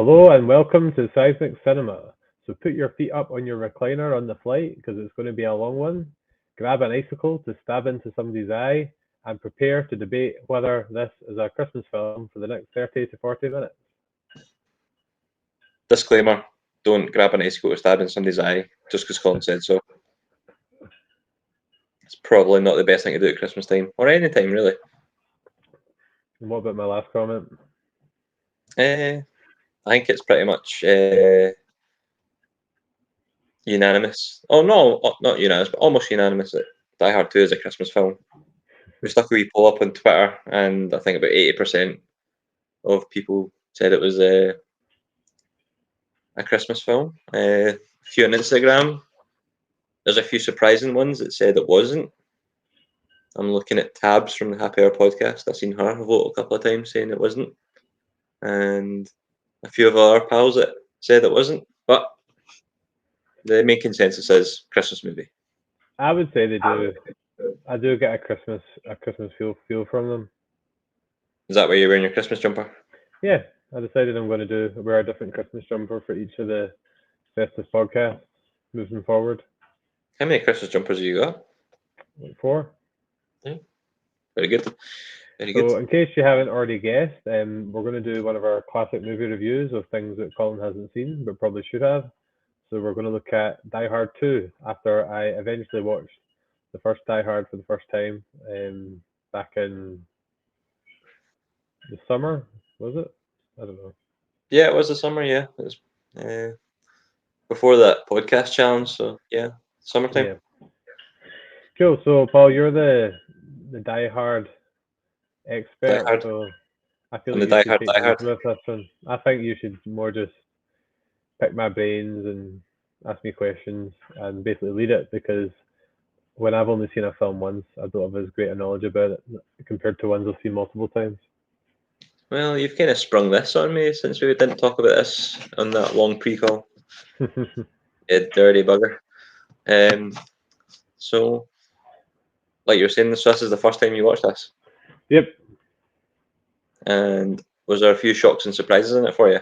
Hello and welcome to Seismic Cinema. So put your feet up on your recliner on the flight because it's going to be a long one. Grab an icicle to stab into somebody's eye and prepare to debate whether this is a Christmas film for the next 30 to 40 minutes. Disclaimer, don't grab an icicle to stab in somebody's eye just because Colin said so. It's probably not the best thing to do at Christmas time, or any time really. And what about my last comment? I think it's pretty much unanimous. Oh no, not unanimous, but almost unanimous that Die Hard 2 is a Christmas film. We stuck a wee poll up on Twitter, and I think about 80% of people said it was a Christmas film. A few on Instagram. There's a few surprising ones that said it wasn't. I'm looking at Tabs from the Happy Hour podcast. I've seen her vote a couple of times saying it wasn't. And a few of our pals that said it wasn't. But the main consensus is Christmas movie. I would say they do. I do get a Christmas feel from them. Is that why you're wearing your Christmas jumper? Yeah, I decided I'm going to wear a different Christmas jumper for each of the festive podcasts moving forward. How many Christmas jumpers have you got? Like 4. Yeah. Very good. Very So, good. in case you haven't already guessed, we're going to do one of our classic movie reviews of things that Colin hasn't seen but probably should have. So, we're going to look at Die Hard 2 after I eventually watched the first Die Hard for the first time back in the summer, was it? I don't know. Yeah, it was the summer, yeah. It was before that podcast challenge, so yeah, summertime. Yeah. Cool. So, Paul, you're the Die Hard expert, Die Hard. so I feel And like the you Die should Hard, take Die the lead Hard. with this one. I think you should more just pick my brains and ask me questions and basically lead it because when I've only seen a film once, I don't have as great a knowledge about it compared to ones I've seen multiple times. Well, you've kind of sprung this on me since we didn't talk about this on that long pre-call. You dirty bugger. So, like you were saying, this is the first time you watched this. Yep. And was there a few shocks and surprises in it for you?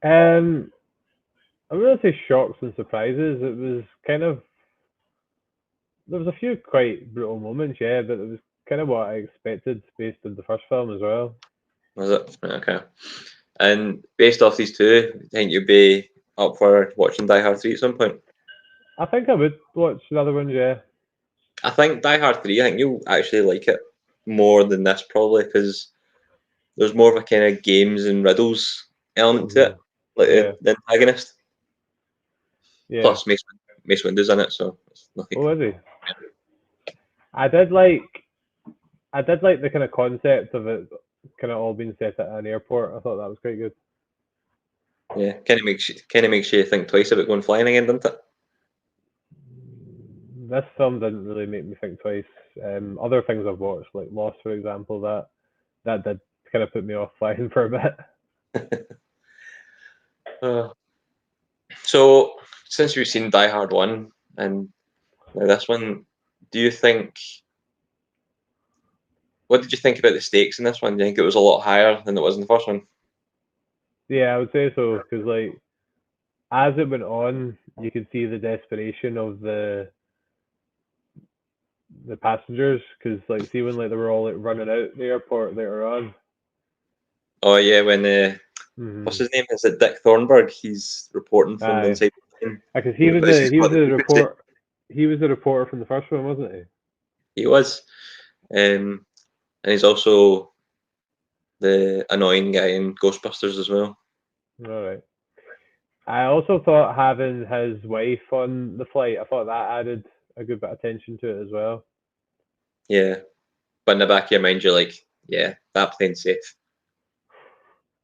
I'm going to say shocks and surprises. It was kind of there was a few quite brutal moments, yeah, but it was kind of what I expected based on the first film as well. Was it? Okay. And based off these two, I think you'd be up for watching Die Hard 3 at some point. I think I would watch another one, yeah. I think Die Hard 3, I think you'll actually like it more than this probably because there's more of a kind of games and riddles element to it, like Yeah. the antagonist. Yeah. Plus, Mace Windu's in it, so it's nothing. Oh, is he? I did like the kind of concept of it kind of all being set at an airport. I thought that was quite good. Yeah, kind of makes you think twice about going flying again, doesn't it? This film didn't really make me think twice. Other things I've watched, like Lost, for example, that did kind of put me off flying for a bit. So, since we've seen Die Hard 1 and now this one, do you think, what did you think about the stakes in this one? Do you think it was a lot higher than it was in the first one? Yeah, I would say so because like as it went on, you could see the desperation of the passengers because like see when like they were all like running out the airport later on. Oh yeah, when what's his name? Is it Dick Thornburg? He's reporting from the Aye, inside. because he was the reporter from the first one, wasn't he? He was, and he's also the annoying guy in Ghostbusters as well. All right. I also thought having his wife on the flight, I thought that added a good bit of attention to it as well. Yeah, but in the back of your mind, you're like, yeah, that plane's safe.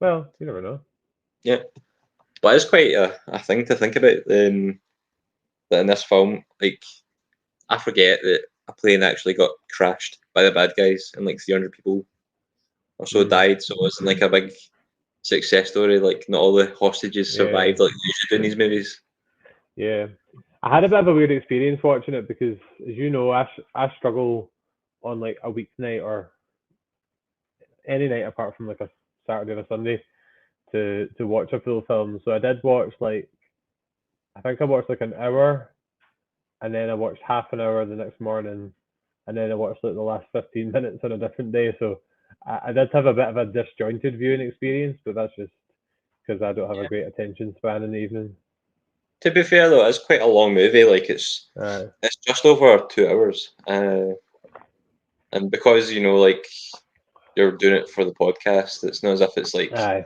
Well, you never know. Yeah, but it's quite a thing to think about. That in this film, like, I forget that a plane actually got crashed by the bad guys and like 300 people or so died. So it wasn't like a big success story. Like, not all the hostages survived like they usually do in these movies. Yeah, I had a bit of a weird experience watching it because, as you know, I struggle on like a weeknight or any night apart from like a Saturday or a Sunday to watch a full film. So I did watch I think I watched like an hour, and then I watched half an hour the next morning, and then I watched like the last 15 minutes on a different day. So I did have a bit of a disjointed viewing experience, but that's just because I don't have a Yeah. great attention span in the evening. To be fair though, it's quite a long movie. Like Uh, it's just over 2 hours, and because like you're doing it for the podcast, it's not as if it's aye.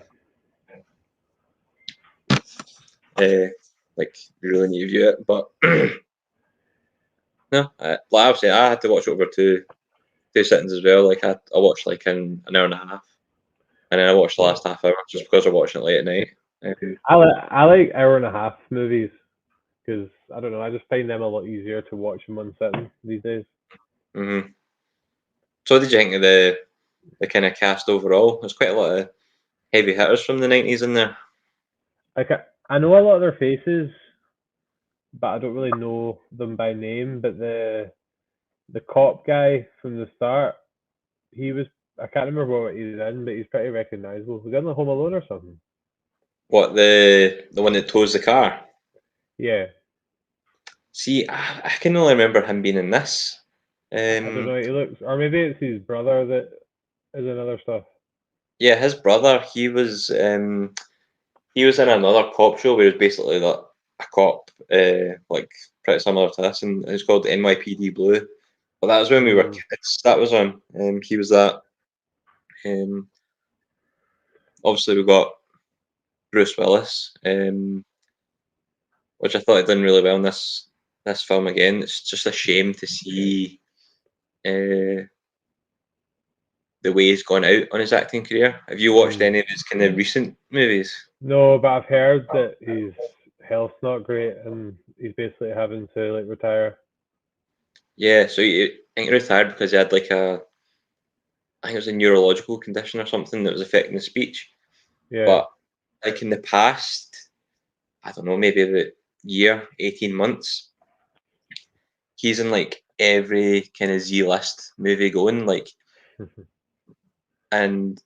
uh, like you really need to view it. But no, like I've said, I had to watch it over two sittings as well. Like I watched like in an hour and a half, and then I watched the last half hour just because I'm watching it late at night. I like hour and a half movies because I don't know. I just find them a lot easier to watch in one sitting these days. Mm-hmm. So what did you think of the kind of cast overall? There's quite a lot of heavy hitters from the 90s in there. Like I know a lot of their faces, but I don't really know them by name. But the cop guy from the start, he was I can't remember what he's in, but he's pretty recognisable. Was he in the Home Alone or something? What the one that tows the car? Yeah, See, I can only remember him being in this. I don't know. He looks, or maybe it's his brother that is in other stuff. Yeah, his brother. He was in another cop show where he was basically like a cop, like pretty similar to this, and it's called NYPD Blue. But that was when we were Mm, kids. That was him. He was that. Um, Obviously we got Bruce Willis, which I thought had done really well in this film again. It's just a shame to see uh, the way he's gone out on his acting career. Have you watched mm. any of his kind of recent movies? No, but I've heard that his health's not great and he's basically having to like retire. Yeah, so I think he retired because he had like I think it was a neurological condition or something that was affecting his speech. Yeah. But like in the past, I don't know, maybe about year, 18 months, he's in like every kind of Z list movie going, like, and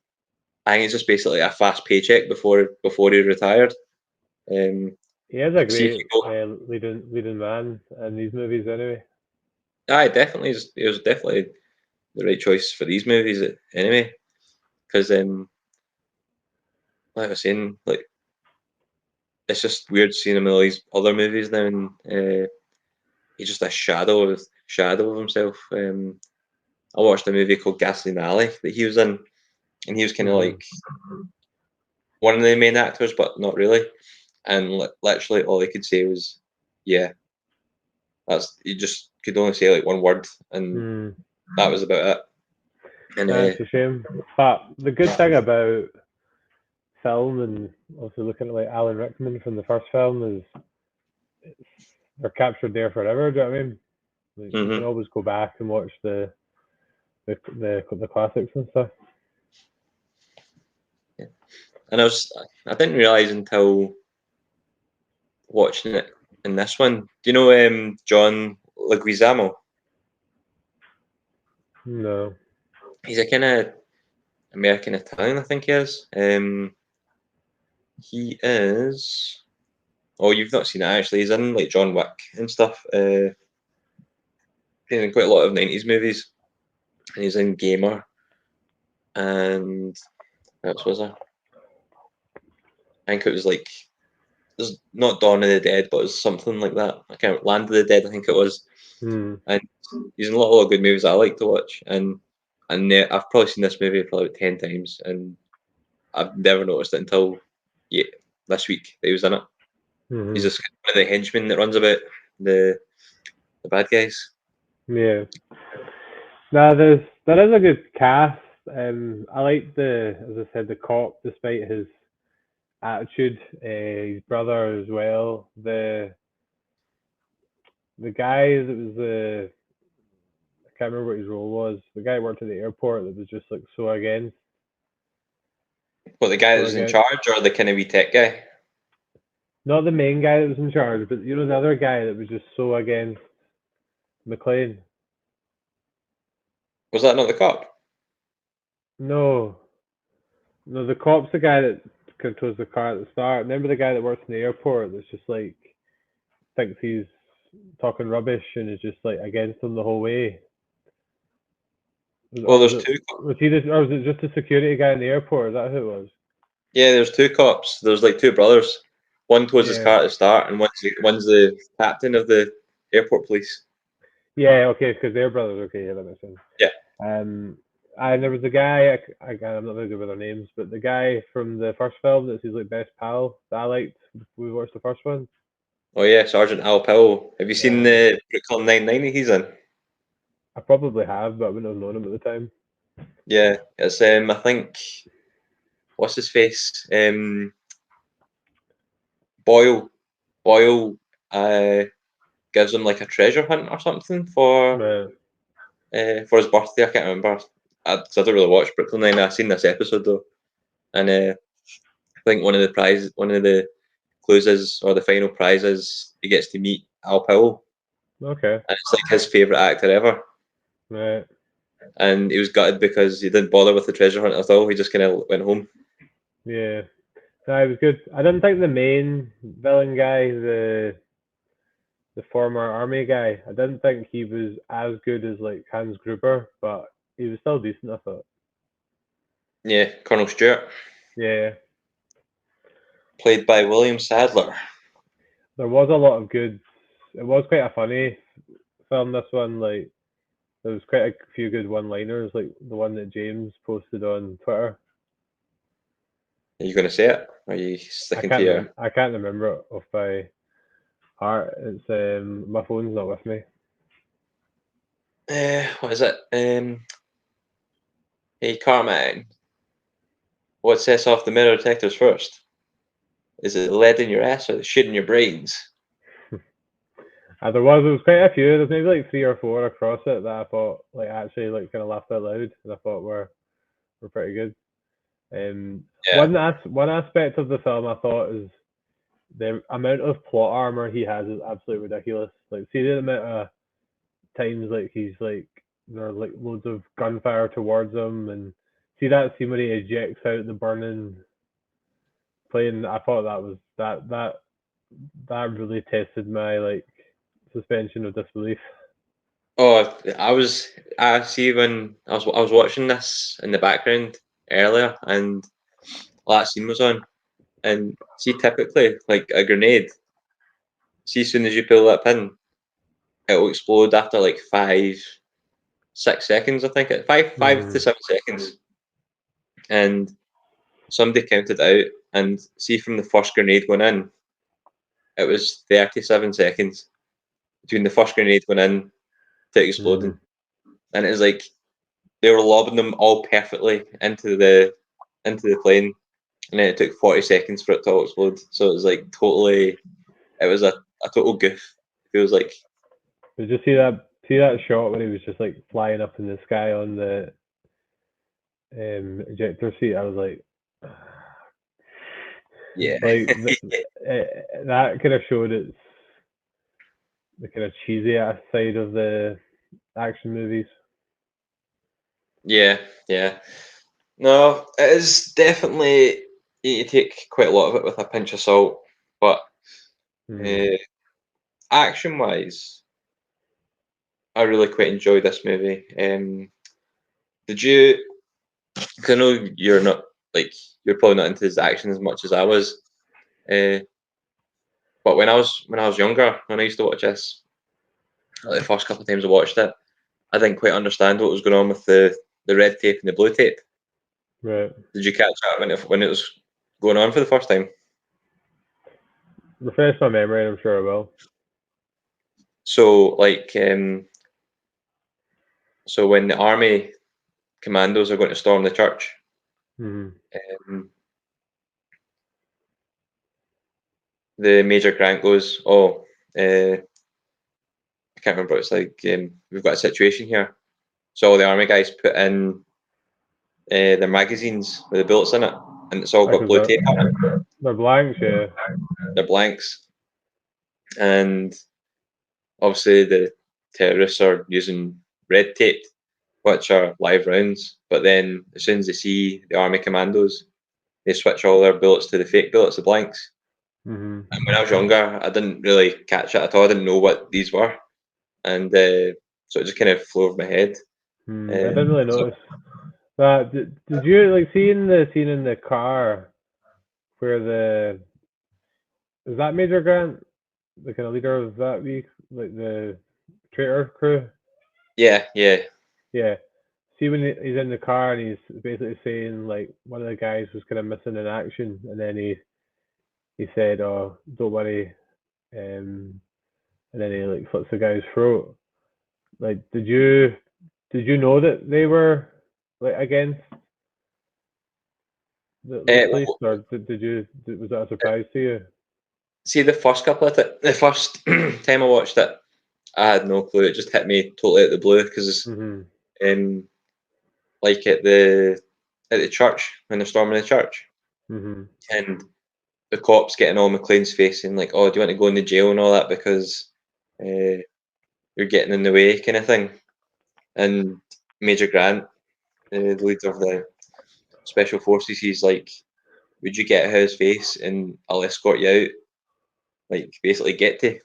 I think it's just basically a fast paycheck before he retired. He is a Like, see if you great go, leading man in these movies anyway. definitely, it was definitely the right choice for these movies anyway. Because like I was saying, like it's just weird seeing him in all these other movies now, and he's just a shadow of himself. I watched a movie called Gasoline Alley that he was in, and he was kind of Hmm. like one of the main actors, but not really. And literally all he could say was, "Yeah." That's he just could only say like one word, and Hmm. that was about it. And That's a shame. But the good thing about film and also looking at like Alan Rickman from the first film is they're captured there forever. Do you know what I mean? Like, you can mhm. always go back and watch the classics and stuff. Yeah. And I didn't realize until watching it in this one. Do you know John Leguizamo? No. He's a kind of American Italian, I think he is. He is. Oh, you've not seen it actually. He's in like John Wick and stuff. He's in quite a lot of 90s movies. And he's in Gamer. And what else was there? I think it was like there's not Dawn of the Dead, but it was something like that. I can't Land of the Dead, I think it was. Hmm. And he's in a lot of good movies I like to watch. And I've probably seen this movie probably about 10 times, and I've never noticed it until yeah, this week that he was in it. He's Hmm. just one of the henchmen that runs about the the bad guys. Yeah. Now there is a good cast. I like as I said, the cop, despite his attitude. His brother as well. The guy that was I can't remember what his role was. The guy who worked at the airport that was just like But the guy that so was in against. charge, or the kind of wee tech guy, Not the main guy that was in charge, but you know the other guy that was just so against McLean. was that not the cop? No, no, the cop's the guy that towards the car at the start. Remember the guy that works in the airport that's just like thinks he's talking rubbish and is just like against him the whole way. Well, Or was there's it two. was he or was it just the security guy in the airport? Is that who it was? Yeah, there's two cops. There's like two brothers. One towards his Yeah. car at the start, and one's the captain of the airport police. Yeah, okay, because they're brothers. Okay, yeah, that makes sense. Yeah. And there was a guy. I'm not very good with their names, but the guy from the first film that's his like best pal that I liked. We watched the first one. Oh yeah, Sergeant Al Powell. Have you seen Yeah, the Brooklyn Nine-Nine he's in? I probably have, but I wouldn't have known him at the time. Yeah, it's I think what's his face? Boyle. Boyle gives him like a treasure hunt or something Right. for his birthday. I can't remember. I don't really watch Brooklyn Nine. I've seen this episode though, and I think one of the clues is, or the final prize is, he gets to meet Al Powell, Okay. and it's like his favorite actor ever. Right. And he was gutted because he didn't bother with the treasure hunt at all. He just kind of went home. Yeah. No, it was good. I didn't think the main villain guy, the former army guy, I didn't think he was as good as like Hans Gruber, but he was still decent, I thought. Yeah, Colonel Stewart, Yeah. played by William Sadler. There was a lot of good. It was quite a funny film, this one. Like, there was quite a few good one-liners, like the one that James posted on Twitter. Are you going to say it? Or are you sticking to your? I can't remember it off by heart. It's my phone's not with me. What is it? Hey Carmine, what sets off the metal detectors first? Is it lead in your ass or the shit in your brains? There was quite a few. There's maybe like 3 or 4 across it that I thought like actually like kind of laughed out loud, and I thought were pretty good. Yeah, One aspect of the film I thought is the amount of plot armor he has is absolutely ridiculous. Like, see the amount of times like he's like there are like loads of gunfire towards him, and see that scene where he ejects out the burning plane. I thought that was that really tested my like suspension of disbelief. Oh, I see when I was watching this in the background earlier, and that scene was on, and see typically like a grenade. See, as soon as you pull that pin, it will explode after like 5, 6 seconds. I think it 5 to 7 seconds, and somebody counted out, and see from the first grenade going in, it was 37 seconds between the first grenade going in to exploding, and it was like they were lobbing them all perfectly into the plane, and then it took 40 seconds for it to all explode. So it was like totally, it was a total goof. It feels like, Did you see that shot when he was just like flying up in the sky on the ejector seat? I was like, yeah, like that kind of showed its the kind of cheesy ass side of the action movies. yeah, yeah. No, it is definitely, you take quite a lot of it with a pinch of salt, but Mm-hmm. uh, action wise, I really quite enjoyed this movie. Did you? Because I know you're not like, you're probably not into his action as much as I was. Uh, but when I was younger, when I used to watch this, like the first couple of times I watched it, I didn't quite understand what was going on with the red tape and the blue tape. Right. Did you catch that when it was going on for the first time? Refresh my memory, and I'm sure I will. So like, so when the army commandos are going to storm the church, Mm-hmm. um, the Major Grant goes, "Oh, I can't remember. It's like, we've got a situation here." So all the army guys put in their magazines with the bullets in it, and it's all got Because blue tape on it. they're blanks, yeah. They're blanks, and obviously the terrorists are using red tape, which are live rounds. But then as soon as they see the army commandos, they switch all their bullets to the fake bullets, the blanks. Mm-hmm. And when I was younger, I didn't really catch it at all. I didn't know what these were, and so it just kind of flew over my head. I didn't really notice that. Did you like seeing the scene in the car where is that Major Grant, the kind of leader of that week, like the traitor crew? Yeah. Yeah. See when he's in the car and he's basically saying like one of the guys was kind of missing in action, and then he said, "Oh, don't worry," and then he like slits the guy's throat. Like, did you know that they were like against the police, Well, or was that a surprise to you? see, the first time I watched it, I had no clue. It just hit me totally out of the blue because, Mhm. like at the church when they're storming the church, Mhm. and the cops getting all McLean's face and like, "Oh, do you want to go into jail and all that because uh, you're getting in the way," kind of thing. And Major Grant, the leader of the special forces, he's like, "Would you get out of his face and I'll escort you out?" Like basically get to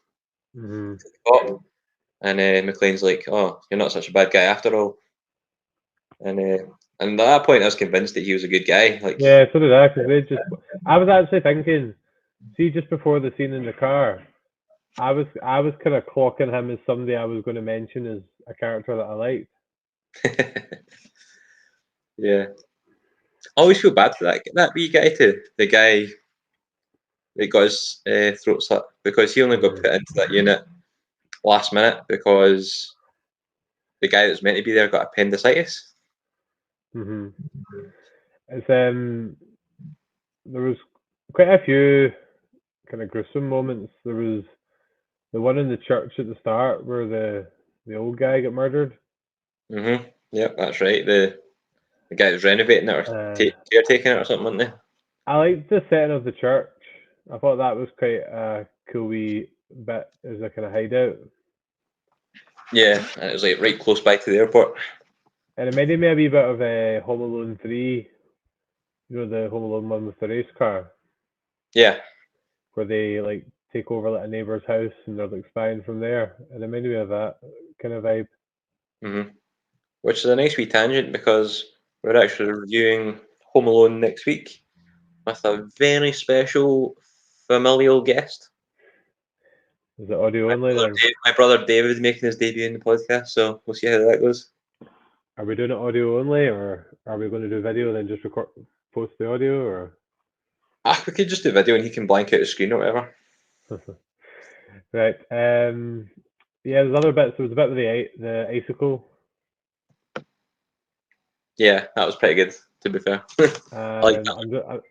Mhm. the cop. And McLean's like, "Oh, you're not such a bad guy after all." And at that point, I was convinced that he was a good guy. Like, Yeah, so did I. Because I was actually thinking, see, just before the scene in the car, I was kind of clocking him as somebody I was going to mention as a character that I liked. yeah, I always feel bad for that wee guy too. The guy that got his throat slit because he only got Mhm. put into that unit last minute because the guy that was meant to be there got appendicitis. Mhm. It's there was quite a few kind of gruesome moments. There was the one in the church at the start where the old guy got murdered. Yep, that's right. The guy that was renovating it or Uh, caretaking it or something, wasn't they? I liked the setting of the church. I thought that was quite a cool wee bit as a kind of hideout. Yeah, and it was like right close by to the airport. And it reminded me a wee bit of Home Alone 3, the Home Alone one with the race car, Yeah. where they like take over like a neighbour's house and they're like spying from there. And it reminded me of that kind of vibe. hmm Which is a nice wee tangent because we're actually reviewing Home Alone next week with a very special familial guest. Is it audio only then? My brother David making his debut in the podcast, so we'll see how that goes. Are we doing it audio only, or are we going to do video and then just record, post the audio, or? We could just do video and he can blank out the screen or whatever. Right. Yeah, there's other bits. There was a bit with the icicle, Yeah, that was pretty good, to be fair. I like and that.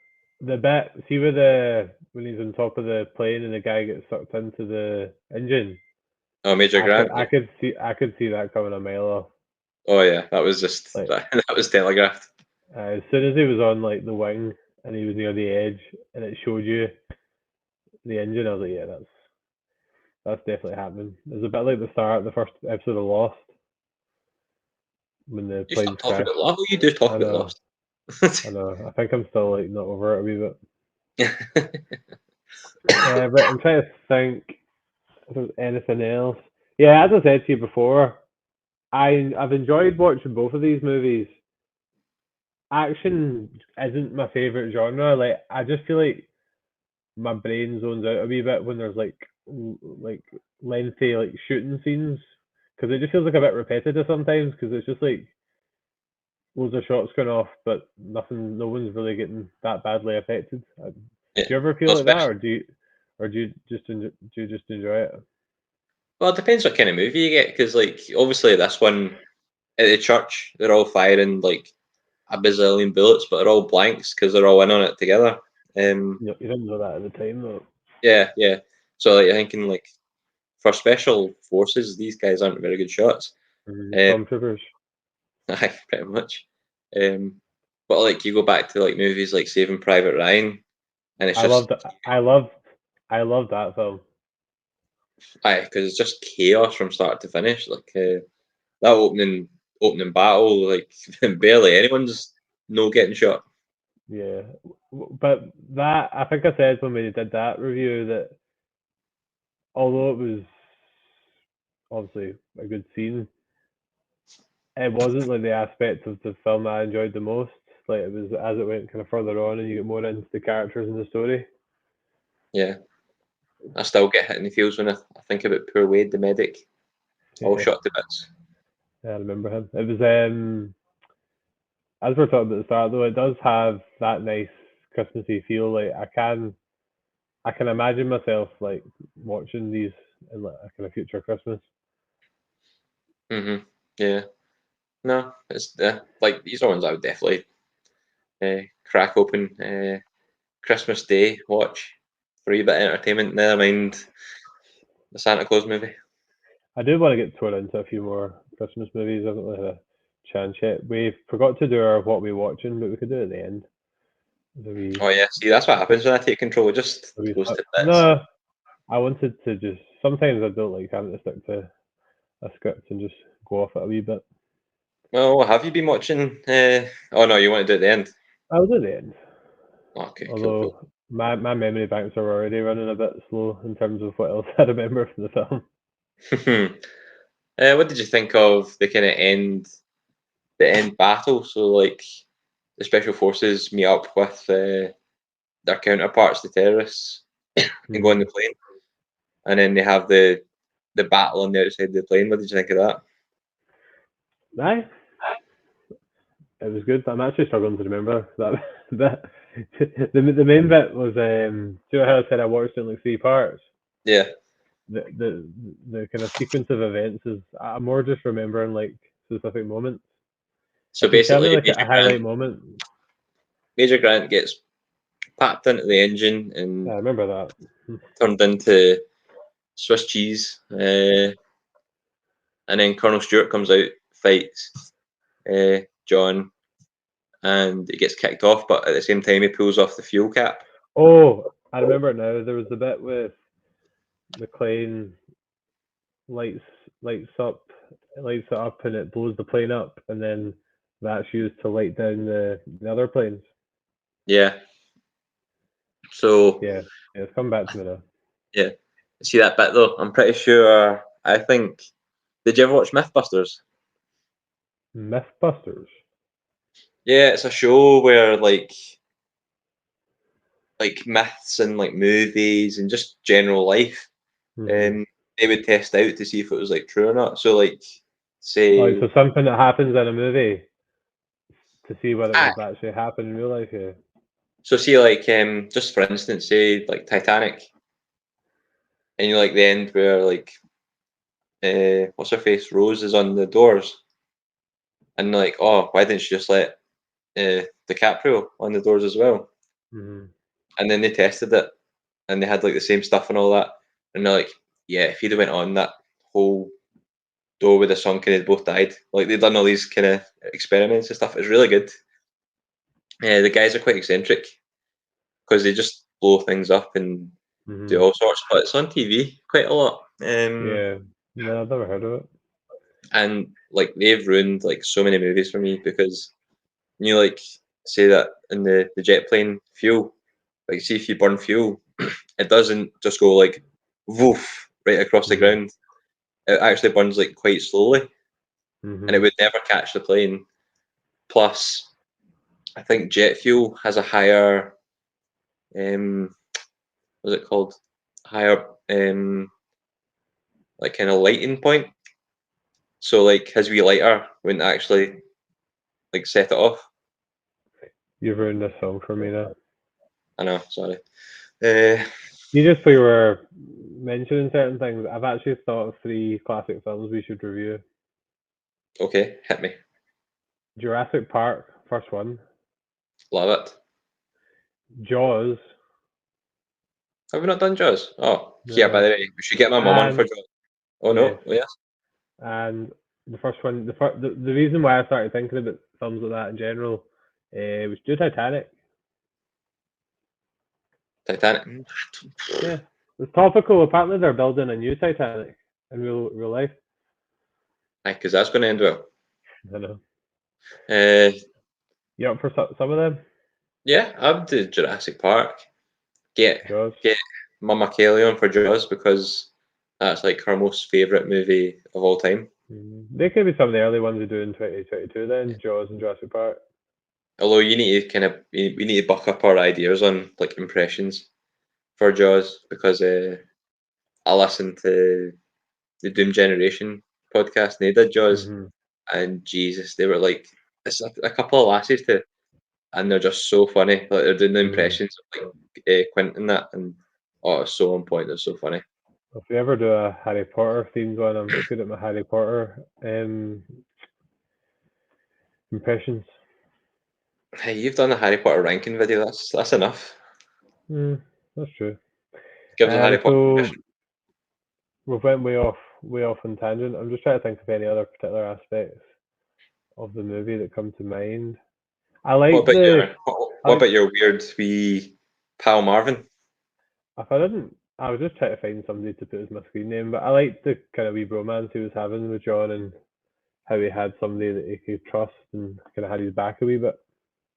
the bit. See where when he's on top of the plane and the guy gets sucked into the engine. Oh, Major I could Grant. I could see I could see that coming a mile off. Oh yeah, that was just Like that was telegraphed. as soon as he was on like the wing and he was near the edge and it showed you the engine, I was like, yeah, that's definitely happening. It's a bit like the start, the first episode of Lost when the You stop planes talking crash. about Lost. You do talk I about know, Lost. I know. I think I'm still like not over it a wee bit. But I'm trying to think if there's anything else. Yeah, as I said to you before, I've enjoyed watching both of these movies. Action isn't my favorite genre. Like I just feel like my brain zones out a wee bit when there's like lengthy like shooting scenes because it just feels like a bit repetitive sometimes because it's just like loads of shots going off but nothing, no one's really getting that badly affected. Do Yeah. you ever feel Well, like that, especially, or do you just enjoy it? well, it depends what kind of movie you get, because like obviously this one at the church, they're all firing like a bazillion bullets, but they're all blanks because they're all in on it together. You didn't know that at the time though. Yeah. So like, you're thinking like for special forces, these guys aren't very good shots. Um, Stormtroopers. pretty much. Um, but like you go back to like movies like Saving Private Ryan, and it's I just loved I loved that film. because it's just chaos from start to finish. Like that opening battle, like barely anyone's no getting shot. Yeah, but that I think I said when we did that review that although it was obviously a good scene, it wasn't like the aspect of the film that I enjoyed the most. Like it was as it went kind of further on and you get more into the characters and the story. Yeah, I still get hit in the feels when I think about poor Wade, the medic, all Yeah, shot to bits. yeah, I remember him. It was as we're talking about at the start though, it does have that nice Christmassy feel. Like I can imagine myself like watching these in like a kind of future Christmas. Yeah, no, it's like these are ones I would definitely crack open Christmas Day watch for a wee bit of entertainment. Never mind the Santa Claus movie. I do want to get torn into a few more Christmas movies. I haven't really had a chance yet. We forgot to do our what we watching, but we could do it at the end. Oh yeah, see that's what happens when I take control. It just The wee goes stuff. to bits. No, I wanted to just. Sometimes I don't like having to stick to a script and just go off it a wee bit. Well, what have you been watching? Oh no, you want to do it at the end. I'll do the end. Okay, cool. Although my memory banks are already running a bit slow in terms of what else I remember from the film. What did you think of the end battle? So like the special forces meet up with their counterparts, the terrorists, and go on the Mm-hmm. plane, and then they have the battle on the outside of the plane. What did you think of that? Aye, it was good. I'm actually struggling to remember that bit. The main bit was do you know how I said I watched it in like three parts? Yeah. The kind of sequence of events is I'm more just remembering like specific moments. So If you tell me basically, like a highlight moment, Major Grant gets packed into the engine I and remember that. turned into Swiss cheese, and then Colonel Stewart comes out, fights John, and he gets kicked off. But at the same time, he pulls off the fuel cap. Oh, I remember it now. There was the bit with McLean lights lights up lights it up and it blows the plane up and then that's used to light down the other planes. Yeah. So Yeah, yeah, it's come back to me now. yeah, see that bit though. I'm pretty sure. I think. Did you ever watch MythBusters? Mythbusters. Yeah, it's a show where like myths and like movies and just general life, Mm-hmm. and they would test out to see if it was like true or not. So like, Like say, so something that happens in a movie to see whether it ah, was actually happen in real life. Yeah. so see like just for instance, say like Titanic, and you like the end where like what's her face Rose is on the doors, and they're like, oh, why didn't she just let DiCaprio on the doors as well? Mm-hmm. And then they tested it, and they had like the same stuff and all that, and they're like, yeah, if he'd have went on that whole door with the sunk and they'd both died. Like they'd done all these kind of experiments and stuff. It's really good. Yeah, the guys are quite eccentric because they just blow things up and do Mm-hmm. all sorts. But it's on TV quite a lot. Yeah. No, I've never heard of it. And like they've ruined like so many movies for me because you like say that in the jet plane fuel, like see if you burn fuel, it doesn't just go like woof right across the Mm-hmm. ground. It actually burns like quite slowly, and it Mm-hmm. would never catch the plane. Plus, I think jet fuel has a higher, um, what's it called? Higher, like kind of lighting point. So like his wee lighter wouldn't actually like set it off. You've ruined this song for me now. I know, sorry. Uh, You just we were mentioning certain things. I've actually thought of three classic films we should review. okay, hit me. Jurassic Park, first one. Love it. Jaws. Have we not done Jaws? Oh, here, by No. the way, we should get my mum on for And Jaws. Oh yes. no, oh, yes. And the first one, the reason why I started thinking about films like that in general, was do Titanic. Titanic. Yeah, it's topical. Apparently, they're building a new Titanic in real life. Aye, because that's going to end well. I know. Uh, You up for some of them? Yeah, I'd do Jurassic Park. Get Jaws. Mama Kelly on for Jaws because that's like her most favourite movie of all time. They could be some of the early ones they do in 2022 then, Jaws and Jurassic Park. Although you need to we need to buck up our ideas on like impressions for Jaws because I listened to the Doom Generation podcast and they did Jaws Hmm and Jesus, they were like it's a couple of lasses to and they're just so funny. Like they're doing the Mm. impressions of like Quentin that and oh it's so on point, it's so funny. If we ever do a Harry Potter themed one, I'm good at my Harry Potter impressions. Hey, you've done a Harry Potter ranking video, that's enough. That's true. Give the Harry Potter So impression. we've went way off on tangent. I'm just trying to think of any other particular aspects of the movie that come to mind. I What like about the I what like about your weird wee pal Marvin? if I didn't I was just trying to find somebody to put as my screen name, but I liked the kind of wee bromance he was having with John and how he had somebody that he could trust and kind of had his back a wee bit.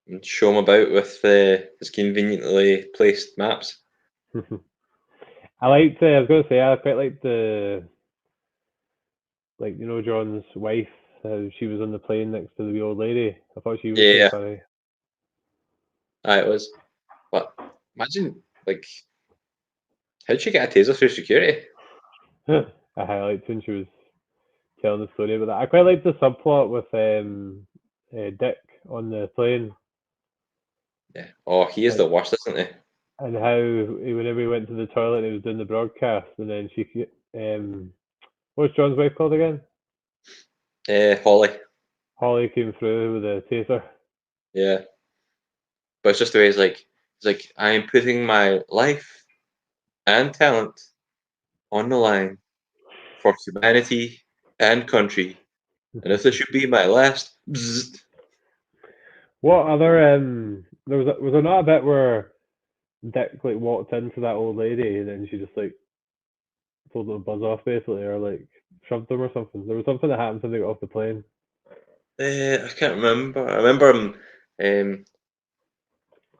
And show him about with his conveniently placed maps. I liked. I was going to say I quite liked the John's wife. How she was on the plane next to the wee old lady. I thought she was quite Yeah, funny. it was. But imagine like how'd she get a taser through security? I highlighted when she was telling the story about that. I quite liked the subplot with Dick on the plane Yeah. Oh, he is and, the worst, isn't he? and how whenever he went to the toilet, he was doing the broadcast, and then what's John's wife called again? Holly. Holly came through with a taser. Yeah. But it's just the way he's like, I am putting my life and talent on the line for humanity and country. And if this should be my last bzzzt. What other was there not a bit where Dick like walked into that old lady and then she just like told him to buzz off basically or like shoved him or something. There was something that happened when they got off the plane. I can't remember. I remember him um,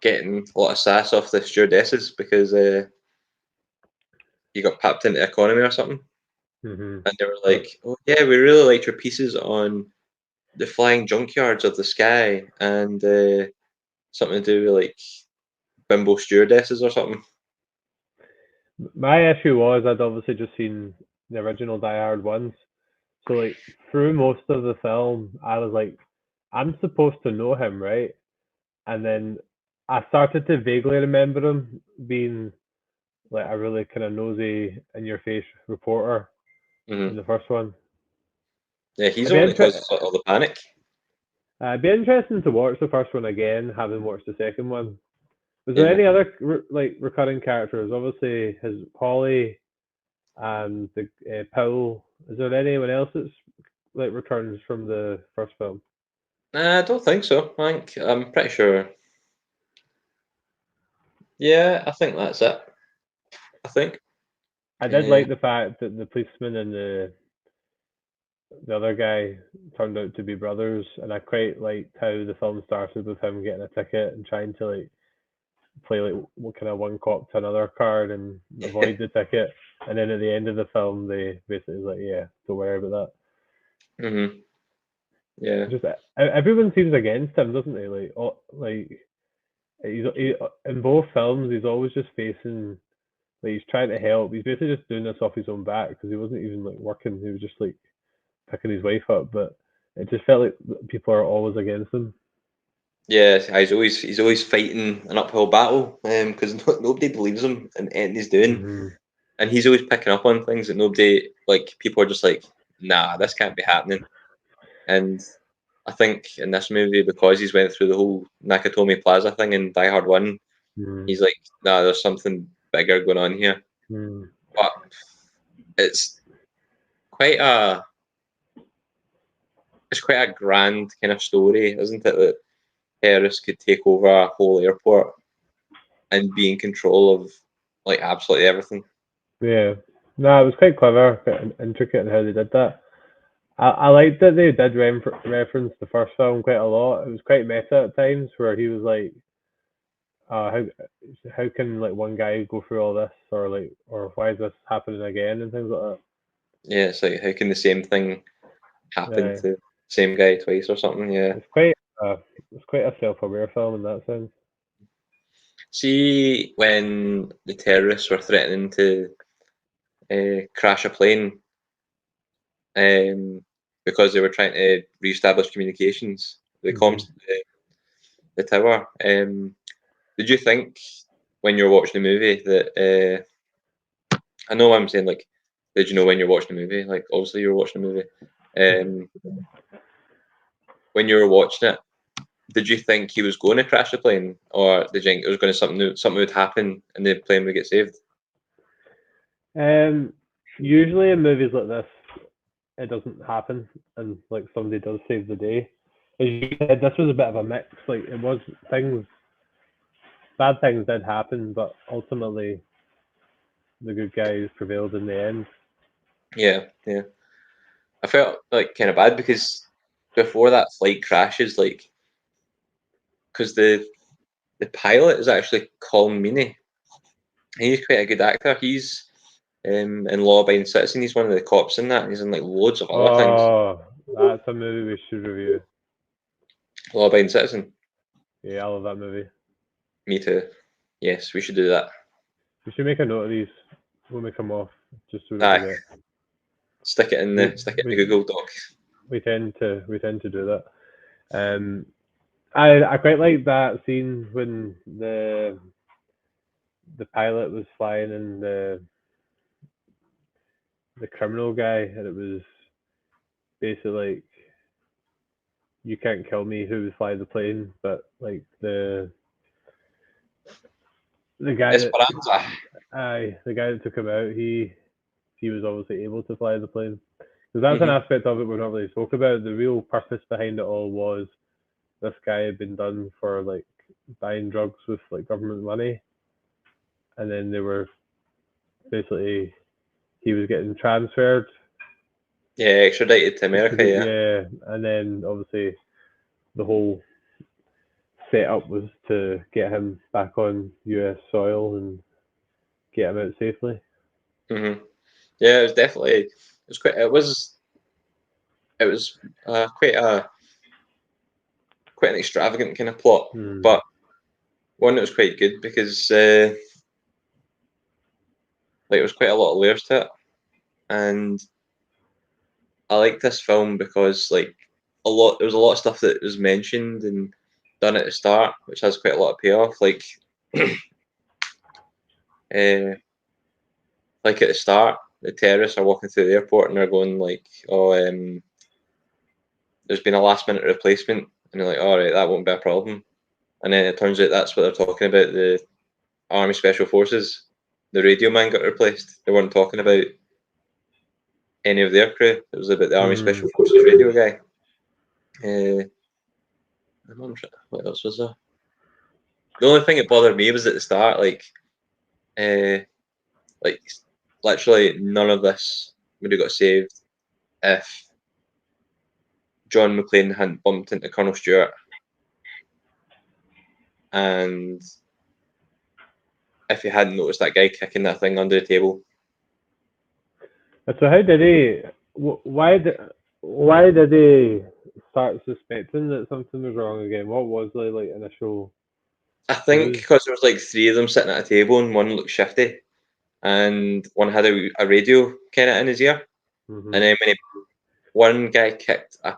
getting a lot of sass off the stewardesses because he got papped into economy or something. Hmm And they were But like, oh, yeah, we really liked your pieces on the flying junkyards of the sky and something to do with like bimbo stewardesses or something. my issue was I'd obviously just seen the original Die Hard once. So like through most of the film I was like, I'm supposed to know him, right? And then I started to vaguely remember him being like a really kind of nosy in your face reporter in Hmm. the first one. Yeah, he's It'd the be one that inter- causes all the panic. it'd be interesting to watch the first one again, having watched the second one. Was there Yeah. any other like recurring characters? Obviously, his Holly and the Powell. Is there anyone else that's like returns from the first film? Nah, I don't think so. I'm pretty sure. Yeah, I think that's it. I think. I did Uh, like the fact that the policeman and the other guy turned out to be brothers, and I quite liked how the film started with him getting a ticket and trying to like play like what kind of one cop to another card and avoid the ticket, and then at the end of the film they basically like, yeah, don't worry about hmm. Yeah. that. Just everyone seems against him, doesn't they? Like, in both films he's always just facing like he's trying to help. He's basically just doing this off his own back because he wasn't even like working. He was just like picking his wife up, but it just felt like people are always against him. Yeah, he's always fighting an uphill battle because nobody believes him in anything he's doing, Hmm and he's always picking up on things that nobody like. People are just like, nah, this can't be happening. And I think in this movie, because he's went through the whole Nakatomi Plaza thing in Die Hard One, hmm he's like, nah, there's something bigger going on here. hmm But it's quite a it's quite a grand kind of story, isn't it? That terrorists could take over a whole airport and be in control of like absolutely everything. Yeah, no, it was quite clever, quite intricate in how they did that. I liked that they did reference the first film quite a lot. It was quite meta at times, where he was like, how can like one guy go through all this, or why is this happening again and things like Yeah, it's like how can the same thing happen that. to the same guy twice or something? Yeah. It's quite uh, it's quite a self-aware film in that sense. See when the terrorists were threatening to crash a plane because they were trying to re-establish communications, the Hmm. comms, the tower. Did you think when you were watching the movie that I know I'm saying like, did you know when you're watching the movie? Like, obviously you were watching the movie. Um, when you were watching it, did you think he was going to crash the plane, or did you think it was going to something would happen and the plane would get saved? Um, Usually in movies like this, it doesn't happen, and like somebody does save the day. As you said, this was a bit of a mix. Like it was things, bad things did happen, but ultimately the good guys prevailed in the end. Yeah, yeah. I felt like kind of bad because before that flight crashes, like, because the pilot is actually Colin Meaney. He's quite a good actor. He's in Law Abiding Citizen. He's one of the cops in that. He's in like loads of other things. Oh, that's a movie we should review. Law Abiding Citizen. Yeah, I love that movie. Me too. Yes, we should do that. We should make a note of these when we come off, just so we don't Aye, forget. We stick it in we the Google Doc. we tend to do that. I quite like that scene when the pilot was flying and the criminal guy, and it was basically like you can't kill me who was flying the plane, but like the guy that Esperanza. the guy that took him out, he was obviously able to fly the plane. Because that's an Hmm. aspect of it we've not really spoke about. The real purpose behind it all was this guy had been done for like buying drugs with like government money, and then they were basically he was getting transferred. Yeah, extradited to America. Yeah. Yeah, and then obviously the whole setup was to get him back on U.S. soil and get him out safely. Hmm. Yeah, it was definitely. It was quite. It was quite an extravagant kind of plot, Hmm. but one that was quite good because like there was quite a lot of layers to it, and I like this film because like there was a lot of stuff that was mentioned and done at the start, which has quite a lot of payoff. Uh, like at the start, the terrorists are walking through the airport and they're going like, "Oh, there's been a last minute replacement," and they're like, "All right, that won't be a problem." And then it turns out that's what they're talking about. The Army Special Forces, the radio man got replaced. They weren't talking about any of their crew. It was about the Army Hmm. Special Forces radio guy. What else was there? The only thing that bothered me was at the start, uh, like literally none of this would have got saved if John McClane hadn't bumped into Colonel Stewart, and if he hadn't noticed that guy kicking that thing under the table. So how did he? Why did he start suspecting that something was wrong again? What was the like initial I think clues? because there was like three of them sitting at a table and one looked shifty, and one had a radio kind of in his ear, and Hmm. then one guy kicked like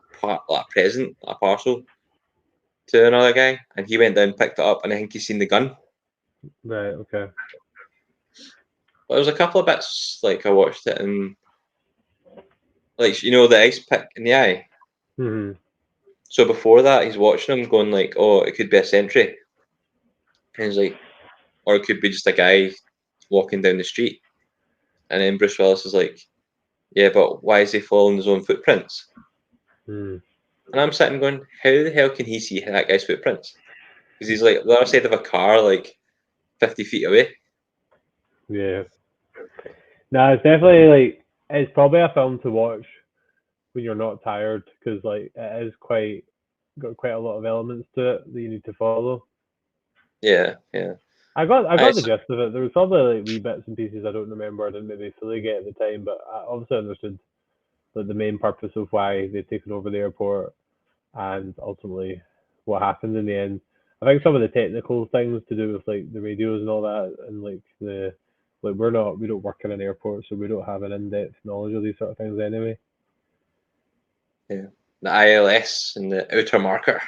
a present, a parcel to another guy, and he went down, picked it up, and I think he seen the gun. Right. Okay. But there was a couple of bits like I watched it, and like the ice pick in the eye. Hmm. So before that, he's watching him, going like, "Oh, it could be a sentry," and he's like, or it could be just a guy walking down the street. And then Bruce Willis is like, "Yeah, but why is he following his own footprints?" Hmm. And I'm sitting going, "How the hell can he see that guy's footprints?" Because he's like the other side of a car, like 50 feet away. Yeah. No, it's definitely like it's probably a film to watch when you're not tired because like it is quite got quite a lot of elements to it that you need to follow. Yeah. I got I the gist of it. There was probably like wee bits and pieces I don't remember. I didn't maybe fully get at the time, but I obviously understood like the main purpose of why they'd taken over the airport and ultimately what happened in the end. I think some of the technical things to do with like the radios and all that, and like we don't work in an airport, so we don't have an in-depth knowledge of these sort of things anyway. Yeah. The ILS and the outer marker.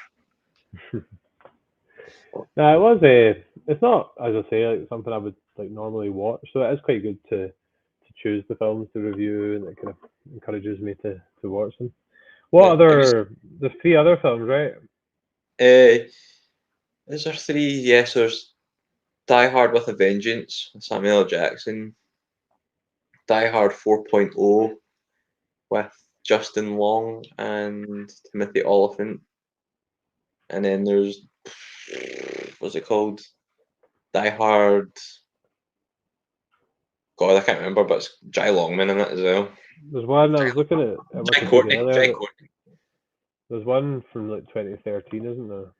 No, it was a. It's not, as I say, like something I would like normally watch. So it is quite good to choose the films to review, and it kind of encourages me to watch them. What Yeah. other? There's three other films, right? Is there three? Yes, there's Die Hard with a Vengeance, Samuel L. Jackson. Die Hard 4.0 with Justin Long and Timothy Olyphant. And then there's, what's it called? Die Hard. God, I can't remember, but it's Jai Longman in it as well. There's one I was looking at Jai Wikipedia Courtney. earlier. There's one from like 2013, isn't there?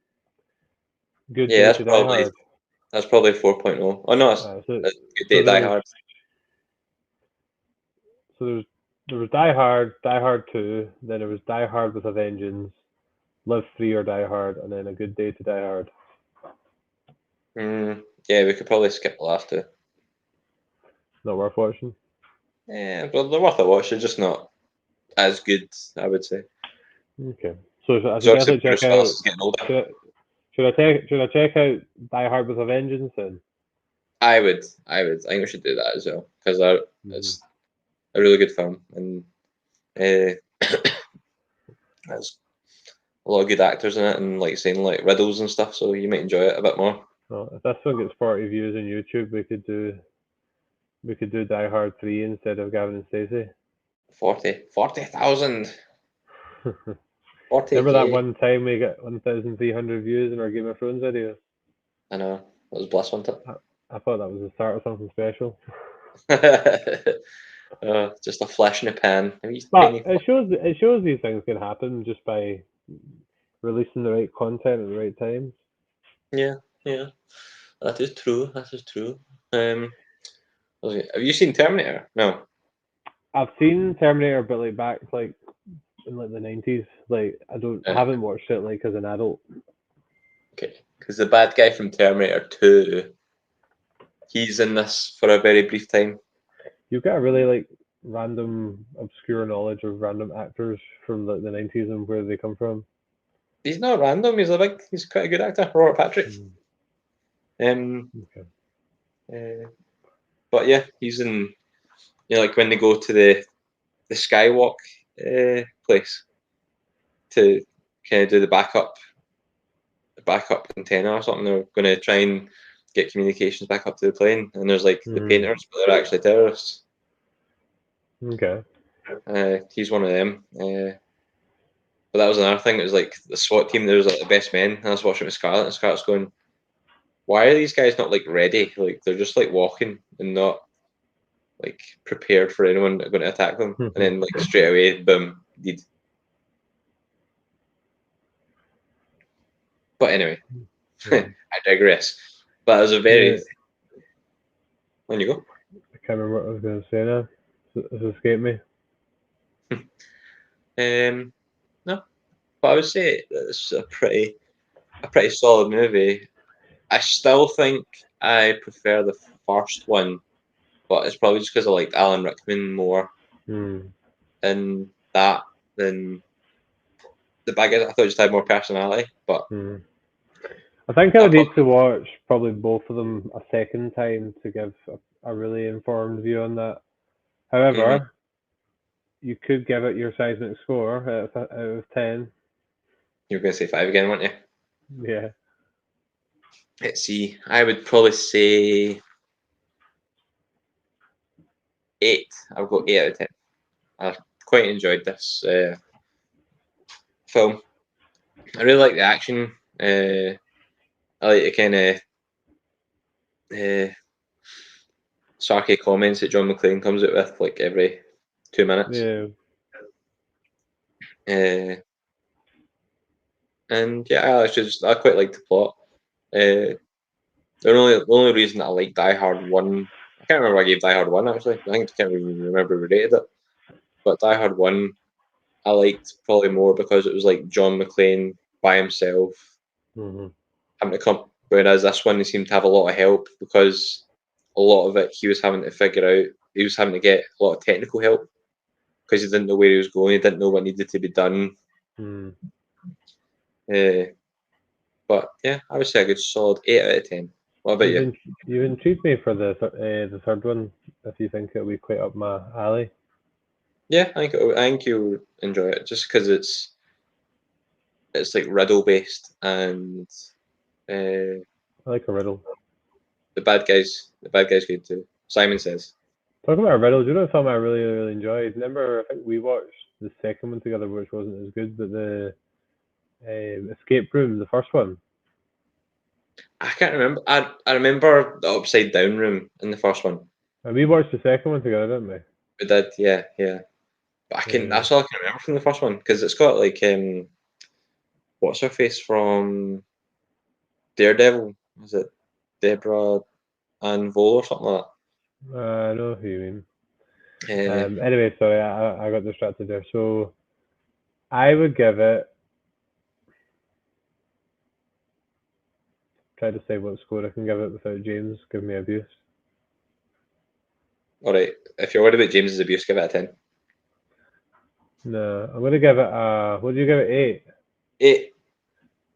Good Yeah, Day to Die Hard. that's probably 4.0. Oh no, it's So Good Day Die Hard. So there was Die Hard, Die Hard 2, then there was Die Hard with a Vengeance, Live Free or Die Hard, and then A Good Day to Die Hard. Yeah, we could probably skip the last two. Not worth watching. Yeah, but they're worth a watch. They're just not as good, I would say. Okay. So I should So definitely check out. is getting older. Should I check out Die Hard with a Vengeance then? I would. I think we should do that as well because it's a really good film and there's a lot of good actors in it and like saying like riddles and stuff, so you might enjoy it a bit more. Well, if this one gets 40 views on YouTube, we could do Die Hard 3 instead of Gavin and Stacey. 40,000. 40K. Remember that one time we got 1,300 views in our Game of Thrones video? I know. That was bliss, wasn't it? I thought that was the start of something special. Just a flash in a pan. But it shows these things can happen just by releasing the right content at the right times. Yeah, that is true. Have you seen Terminator? No. I've seen Terminator, but like back like in like the 90s. Like I haven't watched it like as an adult. Okay, because the bad guy from Terminator 2, he's in this for a very brief time. You've got a really like random obscure knowledge of random actors from the 90s and where they come from. He's not random. He's quite a good actor, Robert Patrick. Okay. But yeah, he's in. Like when they go to the Skywalk place to kind of do the backup antenna or something. They're going to try and get communications back up to the plane, and there's like the painters, but they're actually terrorists. Okay. He's one of them. But that was another thing. It was like the SWAT team. There was like the best men. And I was watching with Scarlett, and Scarlett's going, "Why are these guys not like ready? Like they're just like walking and not like prepared for anyone going to attack them." And then like straight away, boom, did. But anyway, I digress. But it was a very. When you go. I can't remember what I was going to say now. It's escaped me. No, but I would say it's a pretty solid movie. I still think I prefer the first one, but it's probably just because I liked Alan Rickman more in that than the bad guys. I thought it just had more personality, but I think I would need to watch probably both of them a second time to give a really informed view on that. However, you could give it your seismic score out of 10. You were going to say 5 again, weren't you? Yeah. Let's see. I would probably say 8. I'll go 8 out of 10. I quite enjoyed this film. I really like the action. I like the kind of sarky comments that John McClane comes out with like every 2 minutes. Yeah. And yeah, I quite like the plot. The only reason I like Die Hard 1, I can't remember I gave Die Hard 1 actually. I think I can't even remember we rated it. But Die Hard 1, I liked probably more because it was like John McClane by himself Mm-hmm. having to come. Whereas this one, he seemed to have a lot of help because a lot of it he was having to figure out. He was having to get a lot of technical help because he didn't know where he was going. He didn't know what needed to be done. Mm. But yeah, I would say a good solid 8 out of 10. What about you? You've intrigued me for the third one. If you think it'll be quite up my alley. Yeah, I think you'll enjoy it just because it's like riddle based and uh, I like a riddle. the bad guys good too. Simon Says. Talking about riddles, you know a film I really enjoyed. Remember, I think we watched the second one together, which wasn't as good, but the Escape Room, the first one. I can't remember. I remember the upside down room in the first one. And we watched the second one together, didn't we? We did, yeah, yeah. But Yeah. that's all I can remember from the first one because it's got like what's her face from Daredevil? Is it Deborah Ann Vole or something like I know who you mean. that? Anyway, sorry, I got distracted there. So I would give it. Try to say what score I can give it without James giving me abuse. All right. If you're worried about James's abuse, give it a 10. No, I'm gonna give it a. What do you give it? 8. 8.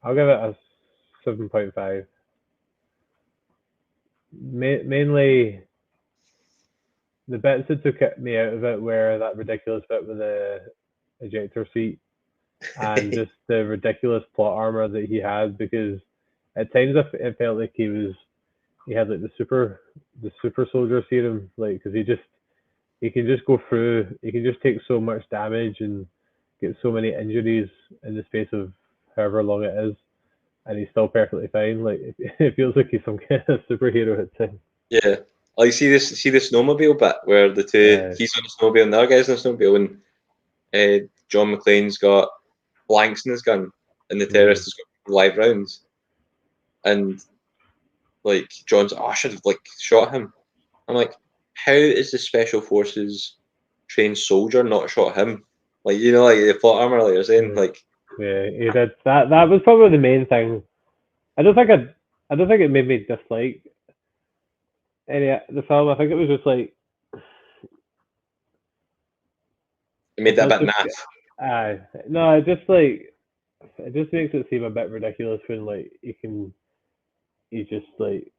I'll give it a 7.5. Mainly the bits that took me out of it were that ridiculous bit with the ejector seat and just the ridiculous plot armor that he had, because at times it felt like he had like the super soldier serum, like, because he can just go through, he can just take so much damage and get so many injuries in the space of however long it is, and he's still perfectly fine. Like it feels like he's some kind of superhero at times. Yeah. Like see this snowmobile bit where the two Uh, he's on a snowmobile and the other guy's on a snowmobile and John McClane's got blanks in his gun and the mm, terrorist has got live rounds and like John's I should have like shot him. I'm like, how is the special forces trained soldier not shot him? Like like the plot armor, like you're saying, mm, like yeah, he did. That was probably the main thing. I don't think I don't think it made me dislike any the film. I think it was just like it made it that does a bit just naff. no, it just makes it seem a bit ridiculous when like he just like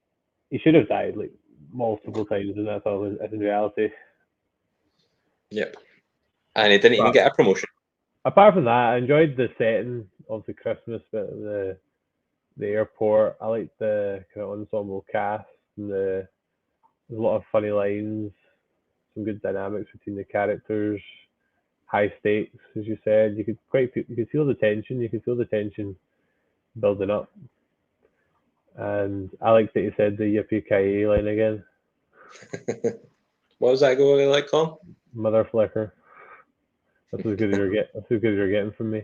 he should have died like multiple times, and that's all in reality. Yep. And he didn't even But get a promotion. apart from that, I enjoyed the setting of the Christmas bit of the airport. I liked the kind of ensemble cast and there's a lot of funny lines, some good dynamics between the characters, high stakes, as you said. You could feel the tension. You could feel the tension building up. And I like that you said the yippee ki line again. What was that go like, Colin? Mother flicker. That's as good as you're getting. That's as good as you're getting from me.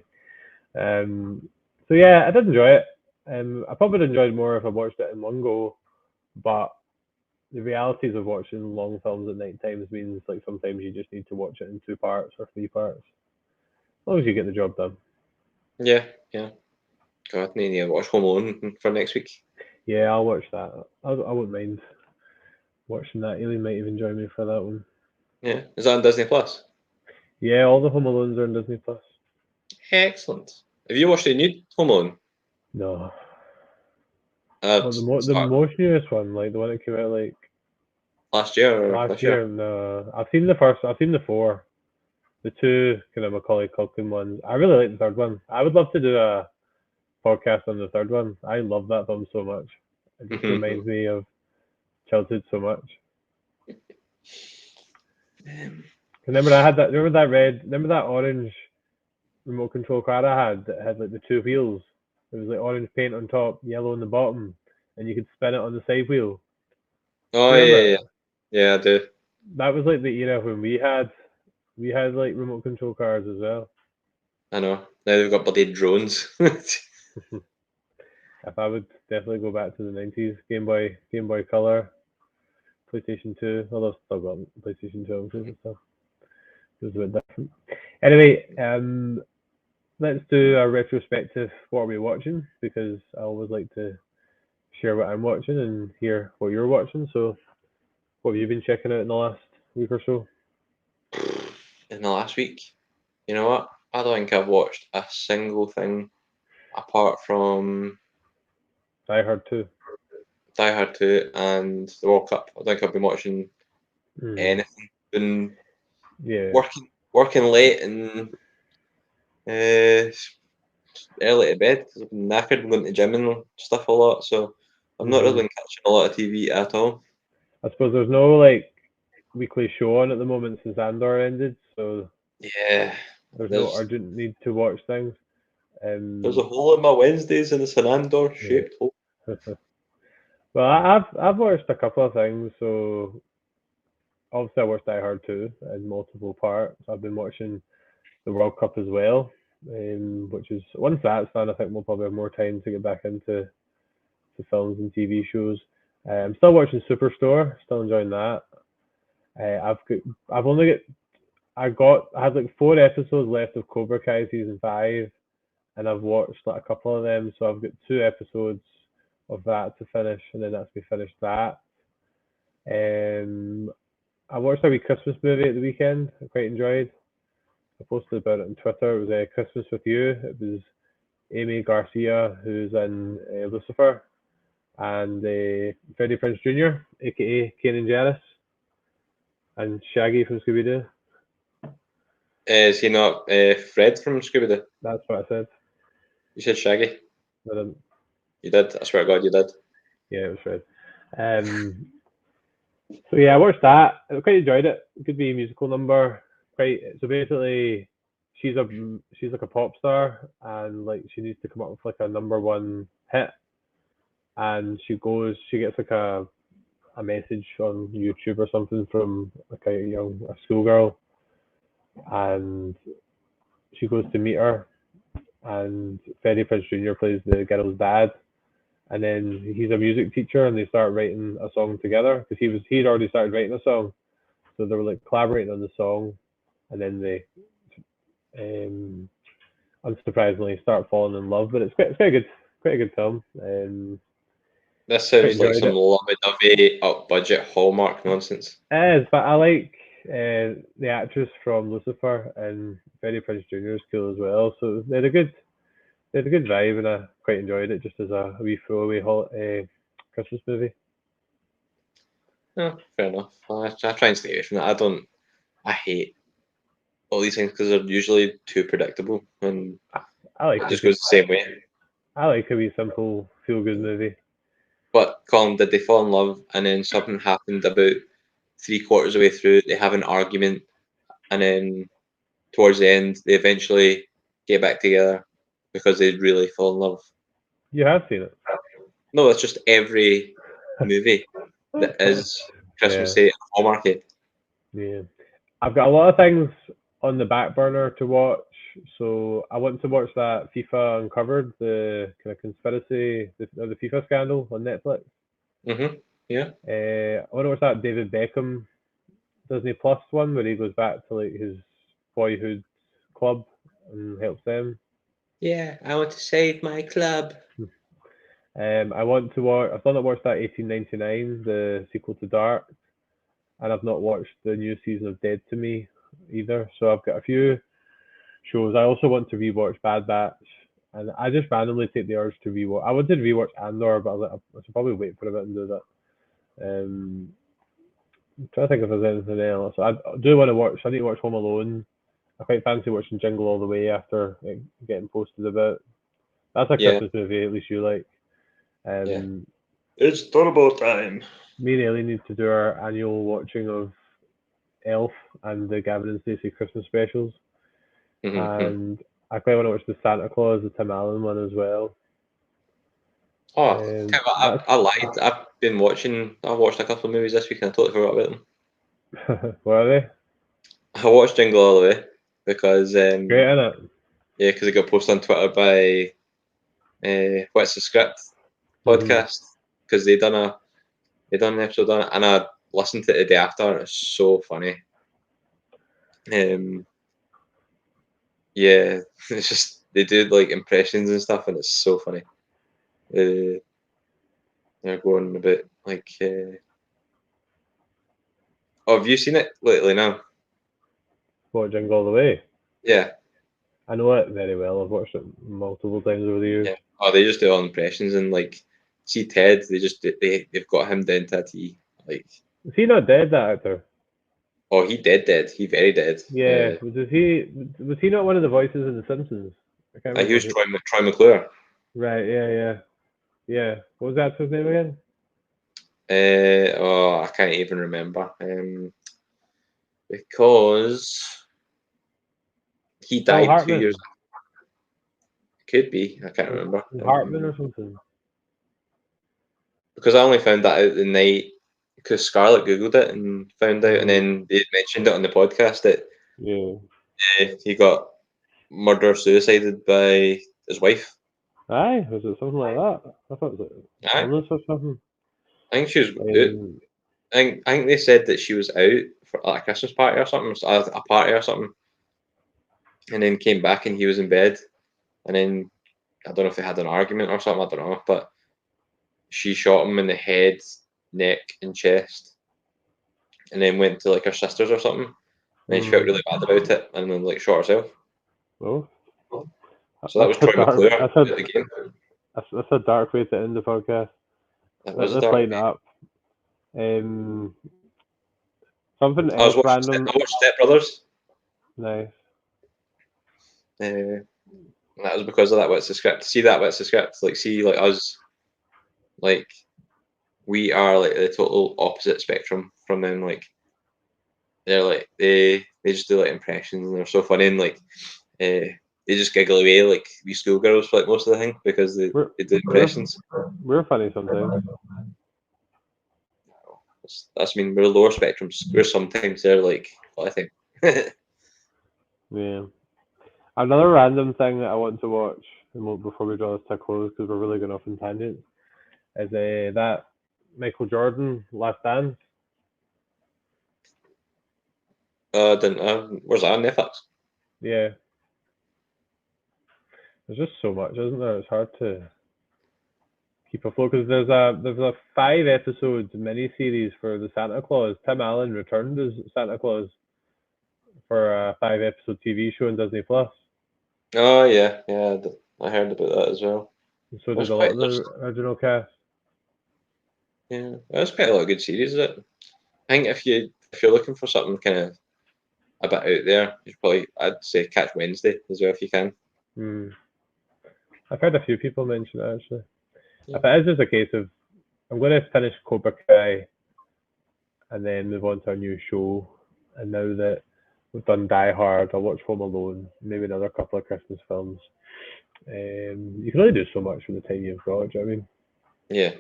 So yeah, I did enjoy it. I probably would enjoyed more if I watched it in one go, but the realities of watching long films at night times means like sometimes you just need to watch it in 2 parts or 3 parts. As long as you get the job done. Yeah, yeah. God, I need to watch Home Alone for next week. Yeah, I'll watch that. I wouldn't mind watching that. Aileen might even join me for that one. Yeah, is that on Disney Plus? Yeah, all the Home Alones are on Disney Plus. Excellent. Have you watched the new Home Alone? No, well, the Start most newest one, like the one that came out like last year or last this year? year. No, I've seen the first. I've seen the four. The two kind of Macaulay Culkin ones. I really like the third one. I would love to do a podcast on the third one. I love that film so much. It just reminds me of childhood so much. Remember I had that. Remember that red. Remember that orange remote control car I had that had like the two wheels. It was like orange paint on top, yellow on the bottom, and you could spin it on the side wheel. Oh Do you yeah, remember yeah, it? yeah. Yeah, I do. That was like the era when we had like remote control cars as well. I know. Now they've got bloody drones. If I would definitely go back to the 90s, Game Boy Color, PlayStation 2. Although I've still got PlayStation 2 and stuff. It was a bit different. Anyway, let's do a retrospective. What are we watching? Because I always like to share what I'm watching and hear what you're watching. So, what have you been checking out in the last week or so? In the last week, you know what? I don't think I've watched a single thing apart from Die Hard 2. Die Hard 2 and the World Cup. I don't think I've been watching Mm, anything. Been yeah. working late and uh, early to bed because I've been knackered and going to the gym and stuff a lot. So I've not really Hmm. been catching a lot of TV at all. I suppose there's no like weekly show on at the moment since Andor ended, so Yeah, there's no there's urgent need to watch things. there's a Um, hole in my Wednesdays and it's an Andor yeah. shaped hole. Well, I've watched a couple of things. So obviously I watched Die Hard 2 in multiple parts. I've been watching the World Cup as well, which is once that's done, I think we'll probably have more time to get back into to films and TV shows. I'm still watching Superstore, still enjoying that. I've only I had like 4 episodes left of Cobra Kai season 5, and I've watched like a couple of them, so I've got 2 episodes of that to finish, and then that's me finished that. Um, I watched a wee Christmas movie at the weekend. I quite enjoyed. I posted about it on Twitter. It was Christmas with You. It was Amy Garcia, who's in Lucifer, and Freddie Prinze Jr., aka Kanan Jarrus, and Shaggy from Scooby Doo. Is he not Fred from Scooby Doo? That's what I said. You said Shaggy. I didn't. You did. I swear to God, you did. Yeah, it was Fred. So yeah, I watched that. I quite enjoyed it. It could be a musical number. Quite. So basically, she's a she's like a pop star, and like she needs to come up with like a number 1 hit, and she gets like a message on YouTube or something from like a schoolgirl, and she goes to meet her, and Freddie Prinze Jr. plays the girl's dad, and then he's a music teacher, and they start writing a song together because he'd already started writing a song, so they were like collaborating on the song, and then they um, unsurprisingly start falling in love. But it's quite a good film. This Quite sounds like enjoyed some it. lovey-dovey, up-budget Hallmark nonsense. It is, but I like the actress from Lucifer, and Freddie Prinze Jr. is cool as well. So they had a good vibe, and I quite enjoyed it just as a wee throwaway Christmas movie. Yeah, fair enough. I try and stay away from that. I hate all these things because they're usually too predictable and I like it a just good, goes the same way. I like a wee simple feel good movie. But Colin, did they fall in love and then something happened about three-quarters of the way through? They have an argument and then towards the end they eventually get back together because they really fall in love. You have seen it. No, that's just every movie that is Yeah, Christmassy and Hallmarky. yeah. I've got a lot of things on the back burner to watch. So I want to watch that FIFA Uncovered, the kind of conspiracy, the FIFA scandal on Netflix. Yeah. I want to watch that David Beckham Disney Plus one where he goes back to like his boyhood club and helps them. Yeah, I want to save my club. I want to watch. I've still not watched that 1899, the sequel to Dark, and I've not watched the new season of Dead to Me either. So I've got a few shows. I also want to rewatch Bad Batch, and I just randomly take the urge to rewatch. I wanted to rewatch Andor, but I was like, I should probably wait for a bit and do that. Um, I'm trying to think if there's anything else. I do want to watch. I need to watch Home Alone. I quite fancy watching Jingle All the Way after getting posted about. That's a Yeah, Christmas movie, at least you like. yeah. Um, It's turbo time. Me and Ellie need to do our annual watching of Elf and the Gavin and Stacey Christmas specials, Mm-hmm. and I quite want to watch the Santa Claus, the Tim Allen one as well. Oh, okay, well, That's I lied. I've watched a couple of movies this week and I totally forgot about them. what are they? I watched Jingle All the Way because Great, isn't it? yeah, because it got posted on Twitter by What's the Script Mm-hmm. podcast, because they done an episode on it, and I listened to it the day after, and it's so funny. Yeah, it's just they do like impressions and stuff, and it's so funny. They're going about like, oh, have you seen it lately now? What, Jingle All the Way? Yeah, I know it very well. I've watched it multiple times over the years. yeah. Oh, they just do all impressions, and like, see Ted, they've got him down to a T. Like, Is he not dead, that actor? oh, he dead. He very dead. Yeah. Was he not one of the voices in The Simpsons? I can't He remember was who. Troy McClure. Right, yeah. What was that actor's name again? Oh, I can't even remember. Because he Phil died 2 years. Hartman. Could be. I can't remember. Hartman or something. Because I only found that out the night because Scarlett googled it and found out, and then they mentioned it on the podcast that Yeah. he got murder suicided by his wife. Aye, was it something like that? I thought it was like Aye. illness or something. I think she was out. I think they said that she was out for like a Christmas party or something, a party or something, and then came back and he was in bed, and then I don't know if they had an argument or something. I don't know, but she shot him in the head, neck, and chest, and then went to like her sisters or something. And then she felt really bad about it, and then like shot herself. Oh, So that was Troy McClure at that's the game. that's a dark way to end the podcast. That was a Let's dark lighten way. up. Something I was else watching. random. I watched Step Brothers. Nice. And that was because of that. What's the Script? See that? What's the Script? Like, see, like us, like we are like the total opposite spectrum from them. Like they're like they just do like impressions, and they're so funny, and like they just giggle away like we schoolgirls for like most of the thing because they do impressions. We're funny sometimes. That's I mean we're lower spectrums. We're sometimes they're like I think. Yeah. Another random thing that I want to watch before we draw this to a close, because we're really going off in tangents, is that Michael Jordan Last Dance. Where's that on Netflix? Yeah. There's just so much, isn't there? It's hard to keep afloat because there's a 5 episodes miniseries for the Santa Claus. Tim Allen returned as Santa Claus for a 5 episode TV show on Disney Plus. Oh yeah, I heard about that as well. And so did a lot of the original cast. Yeah, there's quite a lot of good series. Is it? I think if you're looking for something kind of a bit out there, I'd say catch Wednesday as well if you can. I've heard a few people mention it actually. Yeah. If it is just a case of I'm going to finish Cobra Kai and then move on to a new show, and now that we've done Die Hard, I'll watch Home Alone, maybe another couple of Christmas films. You can only do so much with the time you've got. Do you know what I mean? Yeah.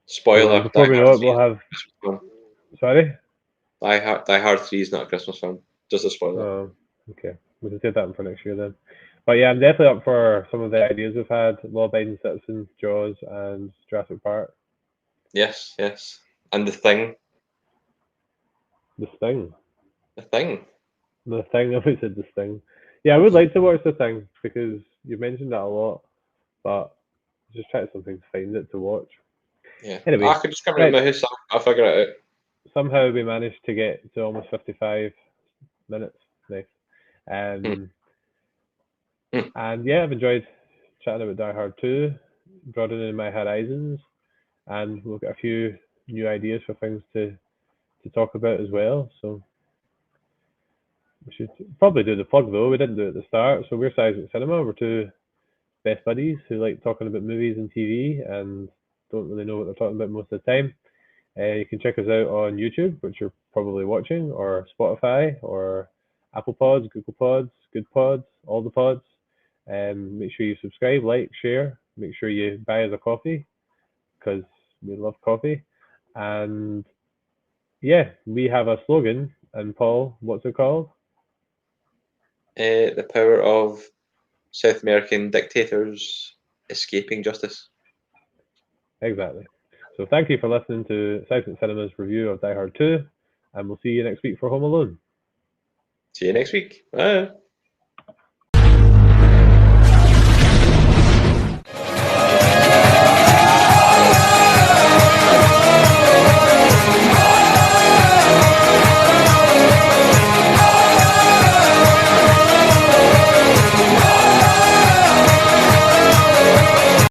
Spoiler. Before we know it, we'll have. Sorry. Die Hard 3 is not a Christmas film. Just a spoiler. Oh, okay. We can take that one for next year then. But yeah, I'm definitely up for some of the ideas we've had: Law-Abiding Citizen, Jaws, and Jurassic Park. Yes. And The Thing. The Thing. The Thing. The Thing. I always said The Thing. Yeah, I would like to watch The Thing because you mentioned that a lot, but just try something to find it to watch. Yeah. Anyway, I could just come around my house. I'll figure it out. Somehow we managed to get to almost 55 minutes. Nice. And yeah, I've enjoyed chatting about Die Hard 2, broadening my horizons, and we've got a few new ideas for things to talk about as well. So we should probably do the plug though. We didn't do it at the start. So we're Seismic Cinema. We're two best buddies who like talking about movies and TV and don't really know what they're talking about most of the time. You can check us out on YouTube, which you're probably watching, or Spotify, or Apple Pods, Google Pods, Good Pods, all the pods. Make sure you subscribe, like, share. Make sure you buy us a coffee because we love coffee. And yeah, we have a slogan. And Paul, what's it called? The power of South American dictators. escaping justice. Exactly. So thank you for listening to Silent Cinema's review of Die Hard 2, and we'll see you next week for Home Alone. See you next week. Bye.